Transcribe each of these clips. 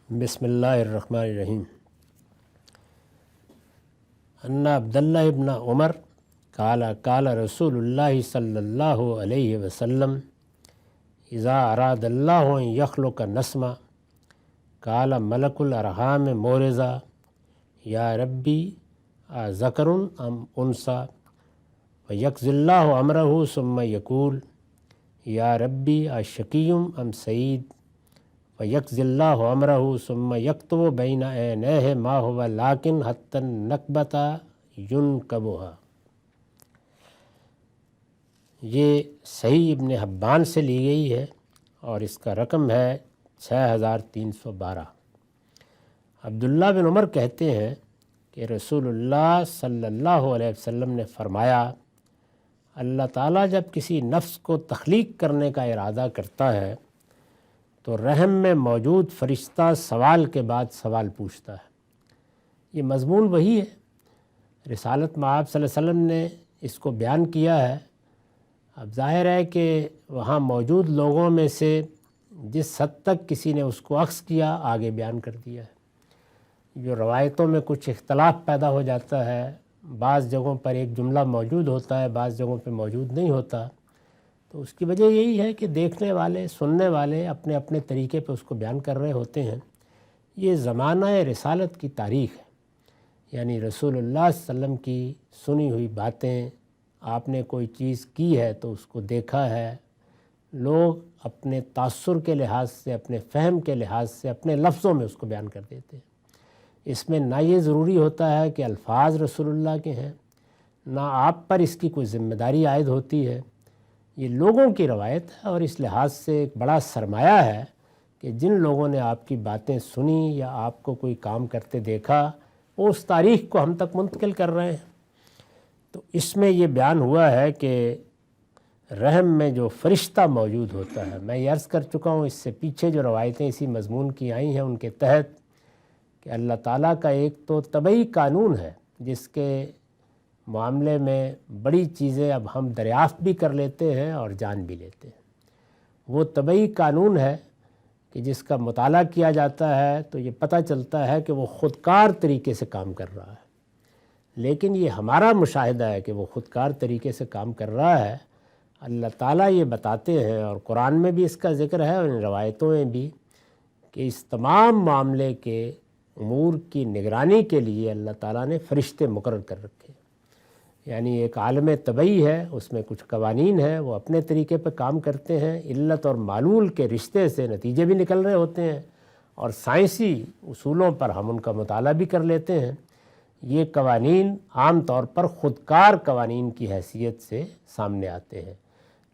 बिस्मिल्लाहिर्रहमानिर्रहीम। अन्ना अब्दुल्लाह इब्न उमर काला काला रसूलुल्लाह सल्लल्लाहु अलैहि वसल्लम इज़ा अरादल्लाहु अन यख़्लुक़ नस्मा काला मलकुल अरहाम मोरज़ा या रब्बी आ ज़करुन अम उनसा व यक़्ज़िल्लाहु अमरहु सुम्मा यक़ूल या रब्बी आ शकीयुम अम सईद व यक़्ज़िल्लाहु अमरहु सुम्मा यक्तुबु बैन ऐनैहि मा हुवा लाकिन हत्तन नकबता युनकबुहा। ये सही इब्न हब्बान से ली गई है और इसका रकम है 6312। अब्दुल्ला बिन उमर कहते हैं कि रसूलुल्लाह सल्लल्लाहु अलैहि वसल्लम ने फरमाया, अल्लाह ताला जब किसी नफ्स को तख्लीक करने का इरादा करता है तो रहम में मौजूद फ़रिश्ता सवाल के बाद सवाल पूछता है। ये मज़मून वही है, रिसालत में आप सल्लल्लाहु अलैहि वसल्लम ने इसको बयान किया है। अब ज़ाहिर है कि वहाँ मौजूद लोगों में से जिस हद तक किसी ने उसको अक्स किया आगे बयान कर दिया है। जो रवायतों में कुछ इख्तलाफ पैदा हो जाता है, बाज़ जगहों पर एक जुमला मौजूद होता है, बाज़ जगहों पर मौजूद नहीं होता, तो उसकी वजह यही है कि देखने वाले सुनने वाले अपने अपने तरीके पर उसको बयान कर रहे होते हैं। ये ज़माना रिसालत की तारीख़ है, यानी रसूलुल्लाह सल्लल्लाहु अलैहि वसल्लम की सुनी हुई बातें, आपने कोई चीज़ की है तो उसको देखा है, लोग अपने तासुर के लिहाज से, अपने फ़हम के लिहाज से अपने लफ्ज़ों में उसको बयान कर देते हैं। इसमें ना ये ज़रूरी होता है कि अल्फाज रसूलुल्लाह के हैं, ना आप पर इसकी कोई ज़िम्मेदारी आयद होती है। ये लोगों की रवायत है और इस लिहाज से एक बड़ा सरमाया है कि जिन लोगों ने आपकी बातें सुनी या आपको कोई काम करते देखा, वो उस तारीख़ को हम तक मुंतकिल कर रहे हैं। तो इसमें ये बयान हुआ है कि रहम में जो फ़रिश्ता मौजूद होता है, मैं ये अर्ज़ कर चुका हूँ इससे पीछे जो रवायतें इसी मज़मून की आई हैं उनके तहत, कि अल्लाह ताला का एक तो तबई कानून है जिसके मामले में बड़ी चीज़ें अब हम दरियाफ़्त भी कर लेते हैं और जान भी लेते हैं। वो तबई कानून है कि जिसका मुताला किया जाता है तो ये पता चलता है कि वो ख़ुदकार तरीके से काम कर रहा है। लेकिन ये हमारा मुशाहिदा है कि वो ख़ुदकार तरीके से काम कर रहा है। अल्लाह ताला ये बताते हैं और कुरान में भी इसका ज़िक्र है और इन रवायतों में भी कि इस तमाम मामले के उमूर की निगरानी के लिए अल्लाह ताला ने फ़रिश्ते मुकर्रर कर रखे। यानी एक आलम तबई है, उसमें कुछ कवानीन है, वो अपने तरीके पर काम करते हैं। इल्लत और मालूल के रिश्ते से नतीजे भी निकल रहे होते हैं और साइंसी उसूलों पर हम उनका मुताला भी कर लेते हैं। ये कवानीन आम तौर पर ख़ुदकार कवानीन की हैसियत से सामने आते हैं,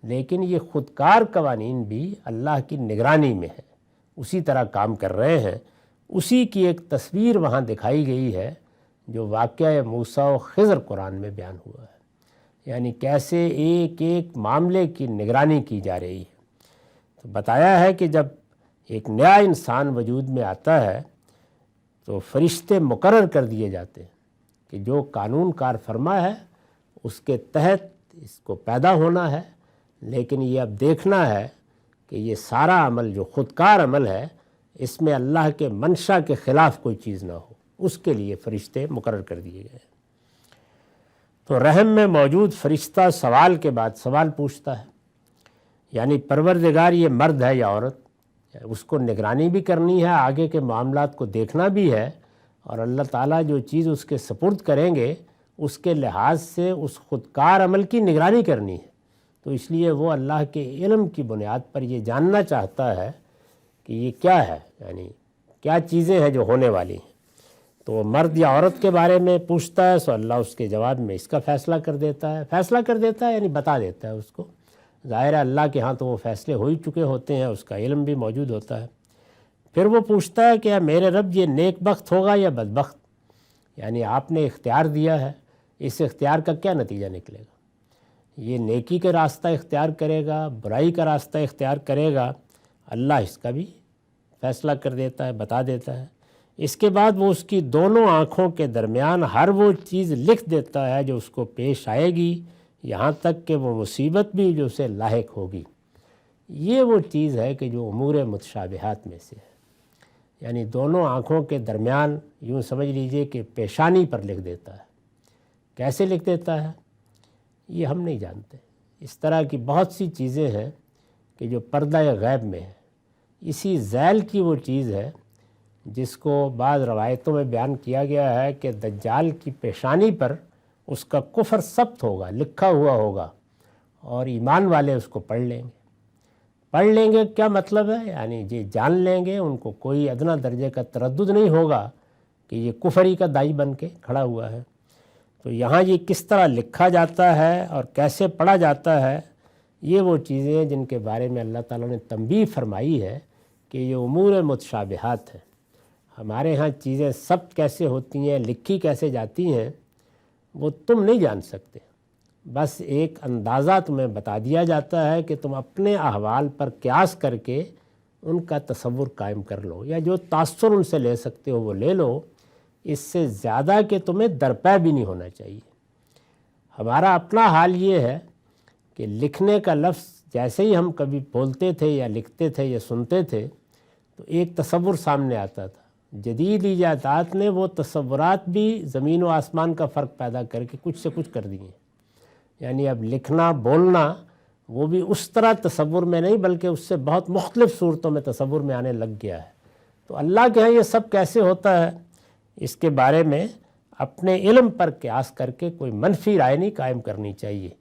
लेकिन ये ख़ुदकार कवानीन भी अल्लाह की निगरानी में है, उसी तरह काम कर रहे हैं। उसी की एक तस्वीर वहाँ दिखाई गई है जो वाक़या मूसा और ख़िज़र कुरान में बयान हुआ है, यानी कैसे एक एक मामले की निगरानी की जा रही है। तो बताया है कि जब एक नया इंसान वजूद में आता है तो फ़रिश्ते मुकर्रर कर दिए जाते हैं कि जो कानून कार फरमा है उसके तहत इसको पैदा होना है। लेकिन ये अब देखना है कि ये सारा अमल जो ख़ुदकार अमल है, इसमें अल्लाह के मंशा के ख़िलाफ़ कोई चीज़ ना हो, उसके लिए फ़रिश्ते मुकर्रर कर दिए गए। तो रहम में मौजूद फ़रिश्ता सवाल के बाद सवाल पूछता है, यानी परवरदिगार ये मर्द है या औरत, उसको निगरानी भी करनी है, आगे के मामलात को देखना भी है, और अल्लाह ताला जो चीज़ उसके सपुर्द करेंगे उसके लिहाज से उस ख़ुदकार अमल की निगरानी करनी है। तो इसलिए वो अल्लाह के इल्म की बुनियाद पर ये जानना चाहता है कि ये क्या है, यानी क्या चीज़ें हैं जो होने वाली हैं। तो वो मर्द या औरत के बारे में पूछता है, सो अल्लाह उसके जवाब में इसका फ़ैसला कर देता है। फ़ैसला कर देता है यानी बता देता है उसको। ज़ाहिर है अल्लाह के यहाँ तो वो फ़ैसले हो ही चुके होते हैं, उसका इल्म भी मौजूद होता है। फिर वो पूछता है कि मेरे रब ये नेक बख्त होगा या बदबख्त, यानी आपने इख्तियार दिया है, इस इख्तियार का क्या नतीजा निकलेगा। ये नेकी का रास्ता इख्तियार करेगा, बुराई का रास्ता इख्तियार करेगा, अल्लाह इसका भी फ़ैसला कर देता है, बता देता है। इसके बाद वो उसकी दोनों आँखों के दरमियान हर वो चीज़ लिख देता है जो उसको पेश आएगी, यहाँ तक कि वो मुसीबत भी जो उसे लाहिक होगी। ये वो चीज़ है कि जो उमूर मुतशाबिहात में से है, यानी दोनों आँखों के दरमियान, यूँ समझ लीजिए कि पेशानी पर लिख देता है। कैसे लिख देता है ये हम नहीं जानते। इस तरह की बहुत सी चीज़ें हैं कि जो पर्दा गैब में है। इसी ज़ैल की वो चीज़ है जिसको बाद रवायतों में बयान किया गया है कि दज्जाल की पेशानी पर उसका कुफ्र सब्त होगा, लिखा हुआ होगा, और ईमान वाले उसको पढ़ लेंगे। क्या मतलब है? यानी ये जान लेंगे, उनको कोई अदना दर्जे का तरद्दुद नहीं होगा कि ये कुफरी का दाई बन के खड़ा हुआ है। तो यहाँ ये किस तरह लिखा जाता है और कैसे पढ़ा जाता है, ये वो चीज़ें हैं जिनके बारे में अल्लाह ताला ने तंबीह फरमाई है कि ये उमूर मुतशाबिहात हैं। हमारे यहाँ चीज़ें सब कैसे होती हैं, लिखी कैसे जाती हैं, वो तुम नहीं जान सकते। बस एक अंदाज़ा तुम्हें बता दिया जाता है कि तुम अपने अहवाल पर क़यास करके उनका तसव्वुर कायम कर लो, या जो तासुर उनसे ले सकते हो वो ले लो। इससे ज़्यादा कि तुम्हें दरपै भी नहीं होना चाहिए। हमारा अपना हाल ये है कि लिखने का लफ्ज़ जैसे ही हम कभी बोलते थे या लिखते थे या सुनते थे तो एक तसव्वुर सामने आता था। जदीद इजादात ने वो तसव्वुरात भी ज़मीन व आसमान का फ़र्क पैदा करके कुछ से कुछ कर दिए। यानी अब लिखना बोलना वो भी उस तरह तसव्वुर में नहीं, बल्कि उससे बहुत मुख्तलिफ़ सूरतों में तसव्वुर में आने लग गया है। तो अल्लाह के यहाँ ये सब कैसे होता है, इसके बारे में अपने इल्म पर क़यास करके कोई मनफी राय नहीं कायम करनी चाहिए।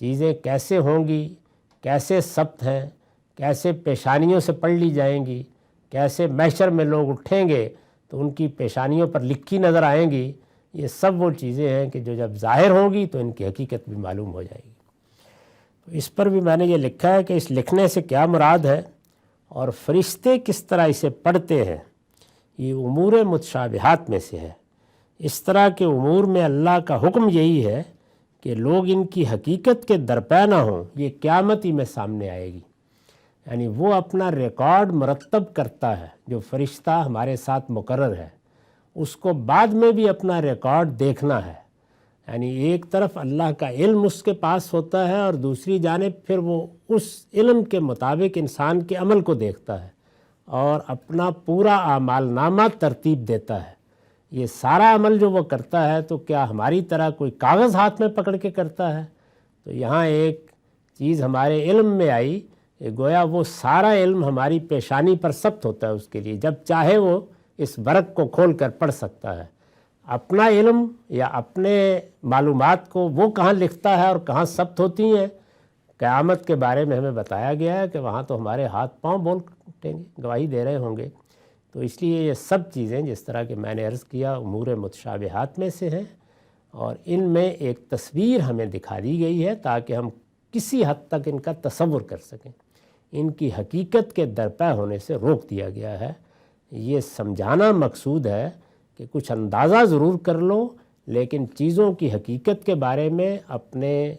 चीज़ें कैसे होंगी, कैसे सब्त हैं, कैसे पेशानियों से पढ़ ली जाएंगी, कैसे महशर में लोग उठेंगे तो उनकी पेशानियों पर लिखी नज़र आएंगी, ये सब वो चीज़ें हैं कि जो जब ज़ाहिर होंगी तो इनकी हकीकत भी मालूम हो जाएगी। तो इस पर भी मैंने ये लिखा है कि इस लिखने से क्या मुराद है और फरिश्ते किस तरह इसे पढ़ते हैं। ये उमूर मुतशाबिहात में से है। इस तरह के उमूर में अल्लाह का हुक्म यही है कि लोग इनकी हकीकत के दरपै ना हों, ये क़यामत ही में सामने आएगी। यानी वो अपना रिकॉर्ड मुरतब करता है, जो फ़रिश्ता हमारे साथ मुकर्रर है, उसको बाद में भी अपना रिकॉर्ड देखना है। यानी एक तरफ अल्लाह का इल्म उसके पास होता है और दूसरी जानिब फिर वो उस इल्म के मुताबिक इंसान के अमल को देखता है और अपना पूरा आमालनामा तरतीब देता है। ये सारा अमल जो वो करता है तो क्या हमारी तरह कोई कागज़ हाथ में पकड़ के करता है? तो यहाँ एक चीज़ हमारे इल्म में आई, गोया वो सारा इल्म हमारी पेशानी पर सब्त होता है उसके लिए। जब चाहे वो इस वर्क को खोल कर पढ़ सकता है। अपना इल्म या अपने मालूमात को वो कहाँ लिखता है और कहाँ सब्त होती हैं, क़यामत के बारे में हमें बताया गया है कि वहाँ तो हमारे हाथ पाँव बोल उठेंगे, गवाही दे रहे होंगे। तो इसलिए ये सब चीज़ें जिस तरह कि मैंने अर्ज़ किया उमूर मुतशाबिहात में से हैं और इनमें एक तस्वीर हमें दिखा दी गई है ताकि हम किसी हद तक इनका तसव्वुर कर सकें। इनकी हकीकत के दरपै होने से रोक दिया गया है। ये समझाना मकसूद है कि कुछ अंदाज़ा ज़रूर कर लो, लेकिन चीज़ों की हकीकत के बारे में अपने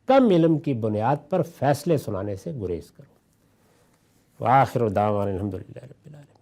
कम इल्म की बुनियाद पर फ़ैसले सुनाने से गुरेज़ करो। व आखिर दावाना अल्हम्दुलिल्लाहि रब्बिल आलमीन।